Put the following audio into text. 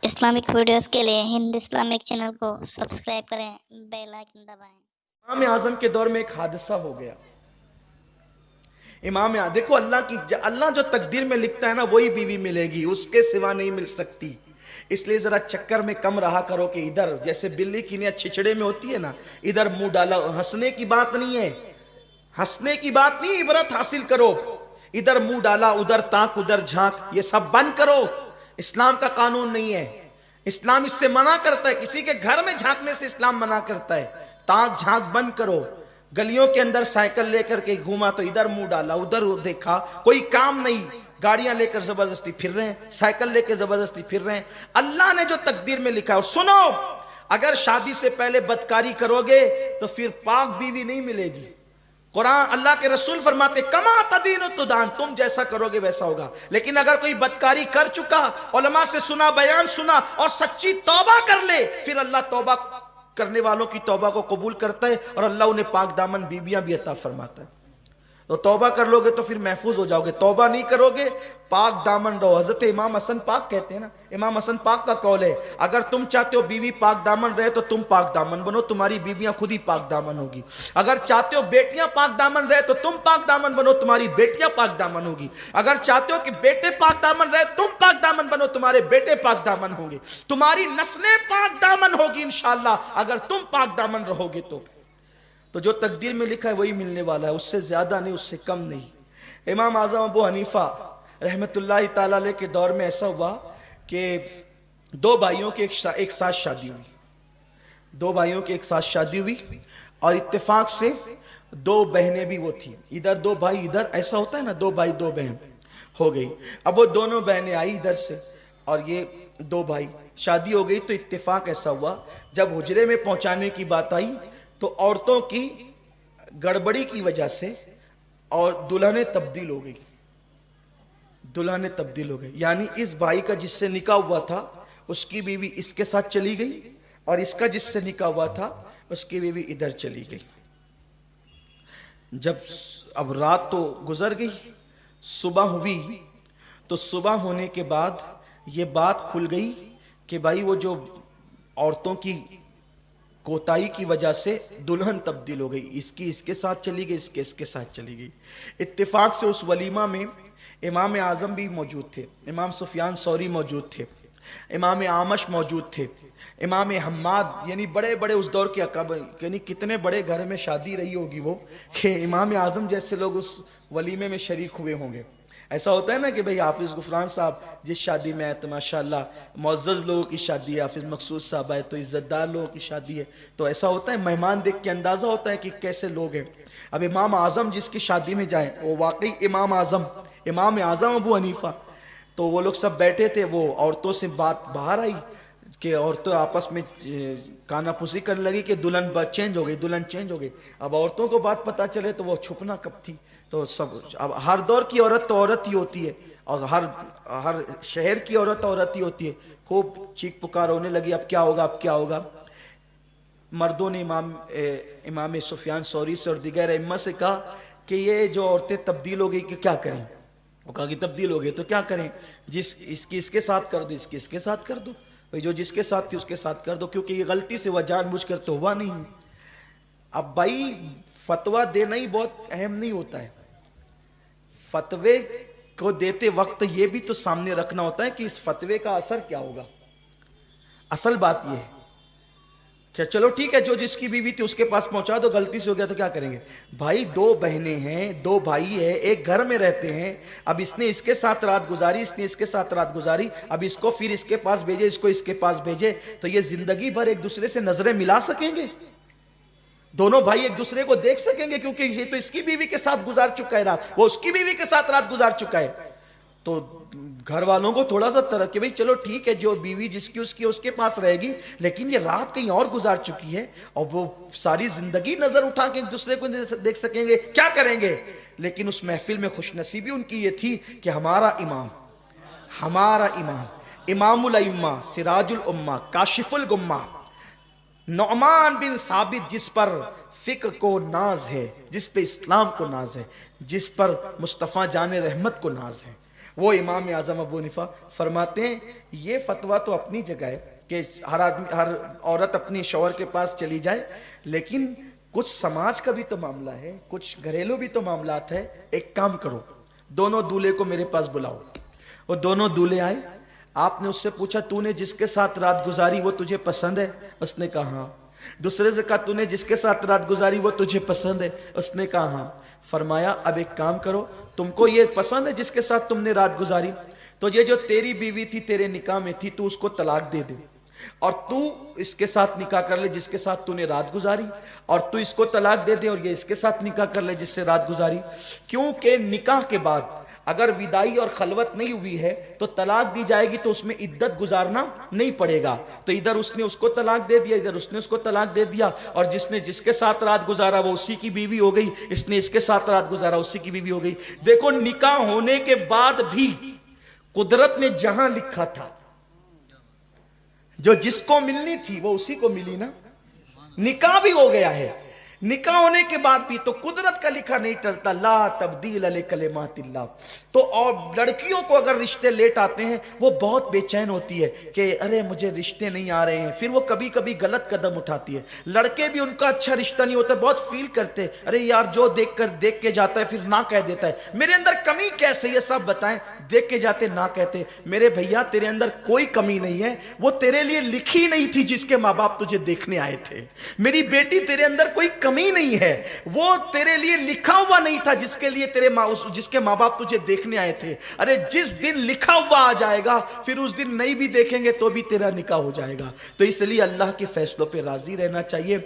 Islamic videos के लिए Hind Islamic channel को सब्सक्राइब करें, बेल आइकन दबाएं। इमाम आजम के दौर में एक हादसा हो गया। देखो अल्लाह जो तकदीर में लिखता है ना वही बीवी मिलेगी, उसके सिवा नहीं मिल सकती। इसलिए जरा चक्कर में कम रहा करो कि इधर जैसे बिल्ली की नियत छिछड़े में होती है ना, इधर मुंह डाला। हंसने की बात नहीं है, हंसने की बात नहीं, इबरत हासिल करो। इधर मुंह डाला, उधर ताक, उधर झांक, ये सब बंद करो। इस्लाम का कानून नहीं है, इस्लाम इससे मना करता है। किसी के घर में झांकने से इस्लाम मना करता है। ताक झांक बंद करो। गलियों के अंदर साइकिल लेकर के घूमा तो इधर मुंह डाला, उधर देखा, कोई काम नहीं। गाड़ियां लेकर जबरदस्ती फिर रहे हैं, साइकिल लेकर जबरदस्ती फिर रहे हैं। अल्लाह ने जो तकदीर में लिखा है। और सुनो, अगर शादी से पहले बदकारी करोगे तो फिर पाक बीवी नहीं मिलेगी। कुरान अल्लाह के रसूल फरमाते कमा तदीन तुदान, तुम जैसा करोगे वैसा होगा। लेकिन अगर कोई बदकारी कर चुका, उलमा से सुना, बयान सुना और सच्ची तौबा कर ले, फिर अल्लाह तौबा करने वालों की तौबा को कबूल करता है और अल्लाह उन्हें पाक दामन बीबियां भी अता फरमाता है। तो तौबा कर लोगे तो फिर महफूज हो जाओगे, तौबा नहीं करोगे पाक दामन रहो। हजरत इमाम हसन पाक कहते हैं ना, इमाम हसन पाक का कौल है, अगर तुम चाहते हो बीवी पाक दामन रहे तो तुम पाक दामन बनो, तुम्हारी बीबियां खुद ही पाक दामन होगी। अगर चाहते हो बेटियां पाक दामन रहे तो तुम पाक दामन बनो, तुम्हारी बेटियां पाक दामन होगी। अगर चाहते हो कि बेटे पाक दामन रहे, तुम पाक दामन बनो, तुम्हारे बेटे पाक दामन होंगे। तुम्हारी नस्लें पाक दामन होगी इंशाअल्लाह, अगर तुम पाक दामन रहोगे तो जो तकदीर में लिखा है वही मिलने वाला है, उससे ज्यादा नहीं, उससे कम नहीं। इमाम आजम अबू हनीफा रहमतुल्लाह ताला अलैह के दौर में ऐसा हुआ कि दो भाइयों की एक साथ शादी हुई। दो भाइयों की एक साथ शादी हुई और इत्तेफाक से दो बहनें भी वो थी। इधर दो भाई, इधर ऐसा होता है ना, दो भाई दो बहन हो गई। अब वो दोनों बहनें आई इधर से और ये दो भाई, शादी हो गई। तो इत्तेफाक ऐसा हुआ, जब हुजरे में पहुंचाने की बात आई तो औरतों की गड़बड़ी की वजह से और दुल्हनें तब्दील हो गई। दुल्हनें तब्दील हो गई, यानी इस भाई का जिससे निकाह हुआ था उसकी बीवी इसके साथ चली गई और इसका जिससे निकाह हुआ था उसकी बीवी इधर चली गई। जब अब रात तो गुजर गई, सुबह हुई, तो सुबह होने के बाद ये बात खुल गई कि भाई वो जो औरतों की कोताही की वजह से दुल्हन तब्दील हो गई, इसकी इसके साथ चली गई, इसके इसके साथ चली गई। इत्तेफाक से उस वलीमा में इमाम आजम भी मौजूद थे, इमाम सुफियान सौरी मौजूद थे, इमाम आमश मौजूद थे, इमाम हम्माद, यानी बड़े बड़े उस दौर के अकाब, यानी कितने बड़े घर में शादी रही होगी वो कि इमाम आजम जैसे लोग उस वलीमे में शरीक हुए होंगे। ऐसा होता है ना कि भाई हाफिज गुफरान साहब जिस शादी में आए तो माशाल्लाह मुअज़्ज़ज़ लोगों की शादी है, हाफिज मकसूद साहब आए तो इज्जतदार लोगों की शादी है। तो ऐसा होता है, मेहमान देख के अंदाजा होता है कि कैसे लोग हैं। अब इमाम आजम जिसकी शादी में जाए वो वाकई इमाम आजम अबू हनीफा, तो वो लोग सब बैठे थे। वो औरतों से बात बाहर आई कि औरतें आपस में कानाफूसी करने लगी कि दुल्हन चेंज हो गई, दुल्हन चेंज हो गई। अब औरतों को बात पता चले तो वो छुपना कब थी। तो सब, अब हर दौर की औरत तो औरत ही होती है और हर शहर की औरत ही होती है। खूब चीख पुकार होने लगी, अब क्या होगा, अब क्या होगा। मर्दों ने इमाम सुफियान सौरी से और दिगर इम्मा से कहा कि ये जो औरतें तब्दील हो गई कि क्या करें। वो कहा कि तब्दील हो गई तो क्या करें, इसकी इसके साथ कर दो, इसकी इसके साथ कर दो, भाई जो जिसके साथ थी उसके साथ कर दो, क्योंकि ये गलती से वह जानबूझकर तो हुआ नहीं। अब भाई फतवा देना ही बहुत अहम नहीं होता है, फतवे को देते वक्त ये भी तो सामने रखना होता है कि इस फतवे का असर क्या होगा। असल बात ये है क्या, चलो ठीक है, जो जिसकी बीवी थी उसके पास पहुंचा दो, गलती से हो गया तो क्या करेंगे। भाई दो बहनें हैं, दो भाई है, एक घर में रहते हैं। अब इसने इसके साथ रात गुजारी, इसने इसके साथ रात गुजारी, अब इसको फिर इसके पास भेजे, इसको इसके पास भेजे, तो ये जिंदगी भर एक दूसरे से नजरें मिला सकेंगे? दोनों भाई एक दूसरे को देख सकेंगे? क्योंकि ये तो इसकी बीवी के साथ गुजार चुका है रात, वो उसकी बीवी के साथ रात गुजार चुका है। तो घर वालों को थोड़ा सा तरह कि भाई चलो ठीक है, जो बीवी जिसकी उसके पास रहेगी, लेकिन ये रात कहीं और गुजार चुकी है और वो सारी जिंदगी नजर उठा के एक दूसरे को देख सकेंगे, क्या करेंगे। लेकिन उस महफिल में खुशनसीबी उनकी ये थी कि हमारा इमाम इमामुल अइम्मा, सिराजुल उम्मा, काशिफुल गुम्मा, नौमान बिन साबित, जिस पर फिक्र को नाज है, जिस पे इस्लाम को नाज है, जिस पर मुस्तफ़ा जाने रहमत को नाज है, وہ امام اعظم ابو حنیفہ فرماتے ہیں یہ فتویٰ تو اپنی جگہ ہے کہ ہر عورت اپنی شوہر کے پاس چلی جائے، لیکن کچھ سماج کا بھی تو معاملہ ہے، کچھ گھریلو بھی تو معاملات ہے. ایک کام کرو، دونوں دولہے کو میرے پاس بلاؤ. وہ دونوں دولہے آئے. آپ نے اس سے پوچھا تو نے جس کے ساتھ رات گزاری وہ تجھے پسند ہے؟ اس نے کہا ہاں. دوسرے سے کہا تو نے جس کے ساتھ رات گزاری وہ تجھے پسند ہے؟ اس نے کہا ہاں. فرمایا اب ایک کام کرو، تم کو یہ پسند ہے جس کے ساتھ تم نے رات گزاری، تو یہ جو تیری بیوی تھی تیرے نکاح میں تھی تو اس کو طلاق دے دے، اور تو اس کے ساتھ نکاح کر لے جس کے ساتھ تو نے رات گزاری، اور تو اس کو طلاق دے دے اور یہ اس کے ساتھ نکاح کر لے جس سے رات گزاری. کیونکہ نکاح کے بعد اگر وداعی اور خلوت نہیں ہوئی ہے تو طلاق دی جائے گی تو اس میں عدت گزارنا نہیں پڑے گا. تو ادھر اس نے اس کو طلاق دے دیا، ادھر اس نے اس کو طلاق دے دیا، اور جس نے جس کے ساتھ رات گزارا وہ اسی کی بیوی ہو گئی، اس نے اس کے ساتھ رات گزارا اسی کی بیوی ہو گئی. دیکھو نکاح ہونے کے بعد بھی قدرت نے جہاں لکھا تھا جو جس کو ملنی تھی وہ اسی کو ملی نا. نکاح بھی ہو گیا ہے، نکاح ہونے کے بعد بھی تو قدرت کا لکھا نہیں ٹلتا. لا تبدیل لکلمات اللہ. تو اور لڑکیوں کو اگر رشتے لیٹ آتے ہیں وہ بہت بے چین ہوتی ہے کہ ارے مجھے رشتے نہیں آ رہے ہیں، پھر وہ کبھی کبھی غلط قدم اٹھاتی ہے. لڑکے بھی ان کا اچھا رشتہ نہیں ہوتا، بہت فیل کرتے ارے یار جو دیکھ کے جاتا ہے پھر نہ کہہ دیتا ہے. میرے اندر کمی کیسے یہ سب بتائیں، دیکھ کے جاتے نہ کہتے. میرے بھیا تیرے اندر کوئی کمی نہیں ہے، وہ تیرے لیے لکھی نہیں تھی جس کے ماں باپ تجھے دیکھنے آئے تھے. میری بیٹی تیرے اندر کوئی کمی نہیں ہے، وہ تیرے لیے لکھا ہوا نہیں تھا جس کے لیے جس کے ماں باپ تجھے دیکھنے آئے تھے. ارے جس دن لکھا ہوا آ جائے گا پھر اس دن نہیں بھی دیکھیں گے تو بھی تیرا نکاح ہو جائے گا. تو اس لیے اللہ کے فیصلوں پہ راضی رہنا چاہیے.